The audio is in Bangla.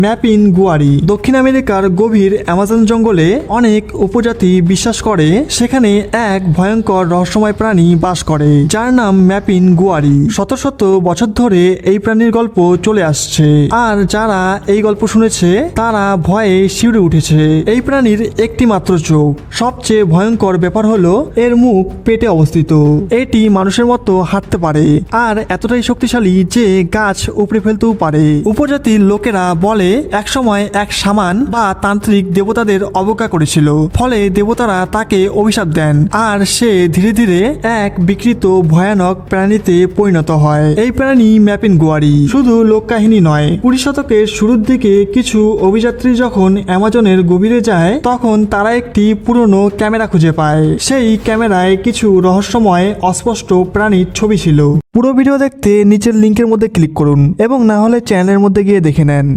ম্যাপিন গুয়ারি দক্ষিণ আমেরিকার গভীর অ্যামাজন জঙ্গলে অনেক উপজাতি বিশ্বাস করে সেখানে এক ভয়ঙ্কর রহস্যময় প্রাণী বাস করে যার নাম ম্যাপিন গুয়ারি। শত শত বছর ধরে এই প্রাণীর গল্প চলে আসছে আর যারা এই গল্প শুনেছে তারা ভয়ে শিউরে উঠেছে। এই প্রাণীর একটি মাত্র চোখ, সবচেয়ে ভয়ঙ্কর ব্যাপার হলো এর মুখ পেটে অবস্থিত। এটি মানুষের মতো হাঁটতে পারে আর এতটাই শক্তিশালী যে গাছ উপড়ে ফেলতেও পারে। উপজাতির লোকেরা বলে একসময় এক শামান বা তান্ত্রিক দেবতাদের অবজ্ঞা করেছিল, ফলে দেবতারা তাকে অভিশাপ দেন আর সে ধীরে ধীরে এক বিকৃত ভয়ানক প্রাণীতে পরিণত হয়। এই প্রাণী ম্যাপিন গুয়ারি শুধু লোককাহিনী নয়, 20 শতকের শুরুর দিকে কিছু অভিযাত্রী যখন অ্যামাজনের গভীরে যায় তখন তারা একটি পুরনো ক্যামেরা খুঁজে পায়। সেই ক্যামেরায় কিছু রহস্যময় অস্পষ্ট প্রাণীর ছবি ছিল। পুরো ভিডিও দেখতে নিচের লিংকের মধ্যে ক্লিক করুন এবং না হলে চ্যানেলের মধ্যে গিয়ে দেখে নেন।